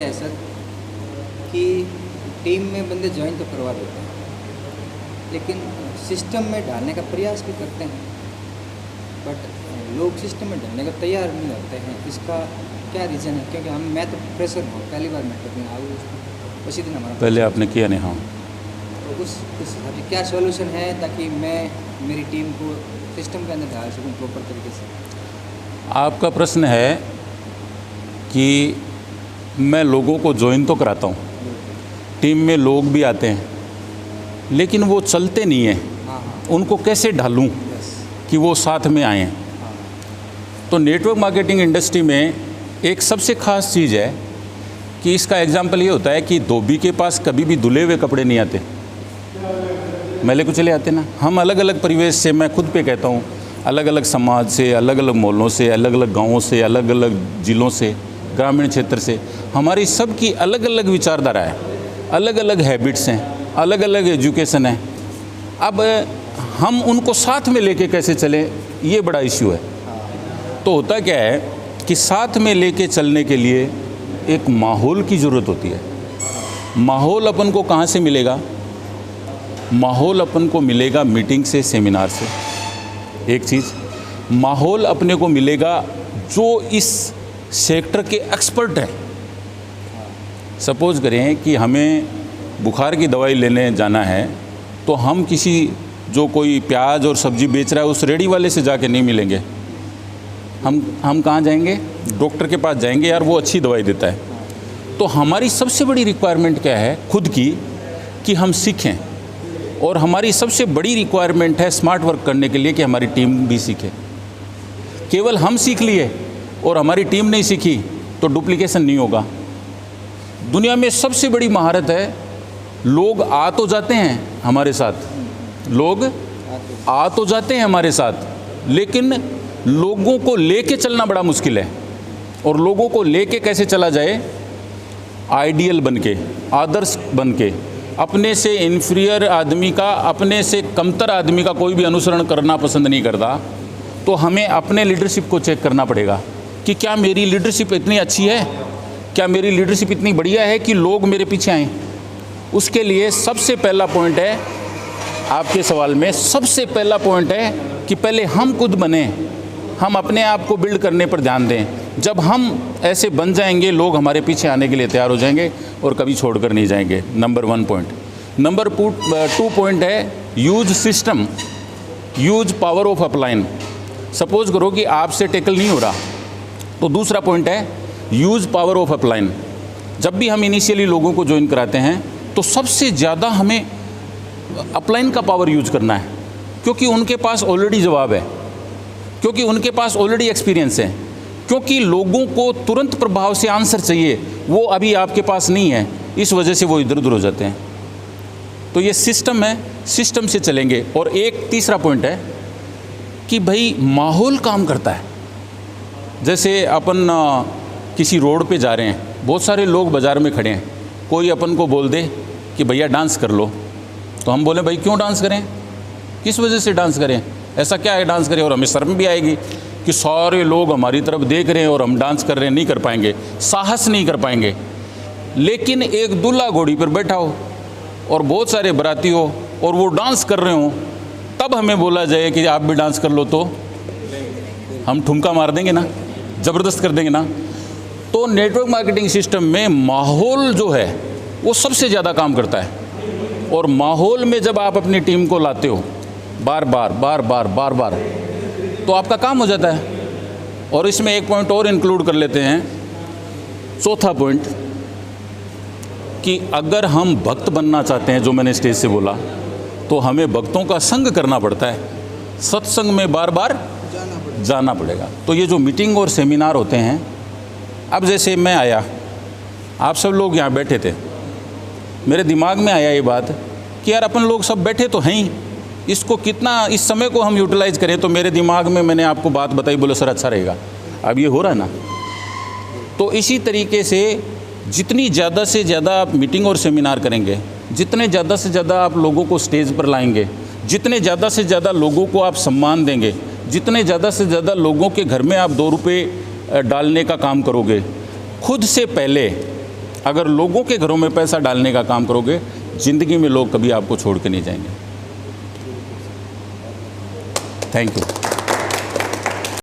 है सर कि टीम में बंदे ज्वाइन तो करवा देते हैं, लेकिन सिस्टम में डालने का प्रयास भी करते हैं, बट लोग सिस्टम में डालने का तैयार नहीं होते हैं। इसका क्या रीज़न है? क्योंकि मैं तो प्रेशर हूँ, पहली बार मैं ट्रेनिंग आऊँ उसी दिन हमारा पहले आपने किया नहीं। हाँ, तो उस अभी क्या सॉल्यूशन है ताकि मैं मेरी टीम को सिस्टम के अंदर डाल सकूँ प्रॉपर तरीके से? आपका प्रश्न है कि मैं लोगों को ज्वाइन तो कराता हूँ, टीम में लोग भी आते हैं, लेकिन वो चलते नहीं हैं। हाँ, उनको कैसे ढालूं कि वो साथ में आएँ? तो नेटवर्क मार्केटिंग इंडस्ट्री में एक सबसे ख़ास चीज़ है कि इसका एग्जाम्पल ये होता है कि धोबी के पास कभी भी धुले हुए कपड़े नहीं आते, मैले कुचले आते ना। हम अलग अलग परिवेश से, मैं खुद पे कहता हूँ, अलग अलग समाज से, अलग अलग मोहल्लों से, अलग अलग गाँवों से, अलग अलग ज़िलों से, ग्रामीण क्षेत्र से, हमारी सबकी अलग अलग विचारधारा है, अलग अलग हैबिट्स हैं, अलग अलग एजुकेशन है। अब हम उनको साथ में लेके कैसे चलें, ये बड़ा इश्यू है। तो होता क्या है कि साथ में लेके चलने के लिए एक माहौल की ज़रूरत होती है। माहौल अपन को कहाँ से मिलेगा? माहौल अपन को मिलेगा मीटिंग से, सेमिनार से। एक चीज़, माहौल अपने को मिलेगा जो इस सेक्टर के एक्सपर्ट हैं। सपोज़ करें कि हमें बुखार की दवाई लेने जाना है, तो हम किसी जो कोई प्याज और सब्ज़ी बेच रहा है उस रेडी वाले से जाके नहीं मिलेंगे। हम कहाँ जाएंगे? डॉक्टर के पास जाएंगे, यार वो अच्छी दवाई देता है। तो हमारी सबसे बड़ी रिक्वायरमेंट क्या है खुद की, कि हम सीखें। और हमारी सबसे बड़ी रिक्वायरमेंट है स्मार्ट वर्क करने के लिए कि हमारी टीम भी सीखे। केवल हम सीख लिए और हमारी टीम नहीं सीखी तो डुप्लीकेशन नहीं होगा। दुनिया में सबसे बड़ी महारत है, लोग आ तो जाते हैं हमारे साथ, लोग आ तो जाते हैं हमारे साथ, लेकिन लोगों को लेके चलना बड़ा मुश्किल है। और लोगों को लेके कैसे चला जाए? आइडियल बन के, आदर्श बन के। अपने से इन्फीरियर आदमी का, अपने से कमतर आदमी का कोई भी अनुसरण करना पसंद नहीं करता। तो हमें अपने लीडरशिप को चेक करना पड़ेगा कि क्या मेरी लीडरशिप इतनी अच्छी है, क्या मेरी लीडरशिप इतनी बढ़िया है कि लोग मेरे पीछे आएँ। उसके लिए सबसे पहला पॉइंट है, आपके सवाल में सबसे पहला पॉइंट है कि पहले हम खुद बने, हम अपने आप को बिल्ड करने पर ध्यान दें। जब हम ऐसे बन जाएंगे, लोग हमारे पीछे आने के लिए तैयार हो जाएंगे और कभी छोड़कर नहीं जाएंगे। Number 1 point. नंबर 2 पॉइंट है use system, use power of upline. Suppose करो कि आपसे टैकल नहीं हो रहा, तो दूसरा पॉइंट है यूज पावर ऑफ अपलाइन। जब भी हम इनिशियली लोगों को ज्वाइन कराते हैं तो सबसे ज़्यादा हमें अपलाइन का पावर यूज करना है, क्योंकि उनके पास ऑलरेडी जवाब है, क्योंकि उनके पास ऑलरेडी एक्सपीरियंस है, क्योंकि लोगों को तुरंत प्रभाव से आंसर चाहिए, वो अभी आपके पास नहीं है, इस वजह से वो इधर उधर हो जाते हैं। तो ये सिस्टम है, सिस्टम से चलेंगे। और एक तीसरा पॉइंट है कि भाई माहौल काम करता है। जैसे अपन किसी रोड पे जा रहे हैं, बहुत सारे लोग बाज़ार में खड़े हैं, कोई अपन को बोल दे कि भैया डांस कर लो, तो हम बोले भाई क्यों डांस करें, किस वजह से डांस करें, ऐसा क्या है डांस करें? और हमें शर्म भी आएगी कि सारे लोग हमारी तरफ देख रहे हैं और हम डांस कर रहे हैं, नहीं कर पाएंगे, साहस नहीं कर पाएंगे। लेकिन एक दूल्हा घोड़ी पर बैठा हो और बहुत सारे बराती हो और वो डांस कर रहे हो, तब हमें बोला जाए कि आप भी डांस कर लो, तो हम ठुमका मार देंगे ना, ज़बरदस्त कर देंगे ना। तो नेटवर्क मार्केटिंग सिस्टम में माहौल जो है वो सबसे ज़्यादा काम करता है। और माहौल में जब आप अपनी टीम को लाते हो बार बार, तो आपका काम हो जाता है। और इसमें एक पॉइंट और इंक्लूड कर लेते हैं, चौथा पॉइंट, कि अगर हम भक्त बनना चाहते हैं, जो मैंने स्टेज से बोला, तो हमें भक्तों का संग करना पड़ता है, सत्संग में बार बार जाना पड़ेगा। तो ये जो मीटिंग और सेमिनार होते हैं, अब जैसे मैं आया, आप सब लोग यहाँ बैठे थे, मेरे दिमाग में आया ये बात कि यार अपन लोग सब बैठे तो हैं ही, इसको कितना, इस समय को हम यूटिलाइज़ करें। तो मेरे दिमाग में मैंने आपको बात बताई, बोले सर अच्छा रहेगा। अब ये हो रहा है ना। तो इसी तरीके से जितनी ज़्यादा से ज़्यादा आप मीटिंग और सेमिनार करेंगे, जितने ज़्यादा से ज़्यादा आप लोगों को स्टेज पर लाएंगे, जितने ज़्यादा से ज़्यादा लोगों को आप सम्मान देंगे, जितने ज़्यादा से ज़्यादा लोगों के घर में आप 2 रुपये डालने का काम करोगे, खुद से पहले अगर लोगों के घरों में पैसा डालने का काम करोगे, ज़िंदगी में लोग कभी आपको छोड़ के नहीं जाएंगे। Thank you.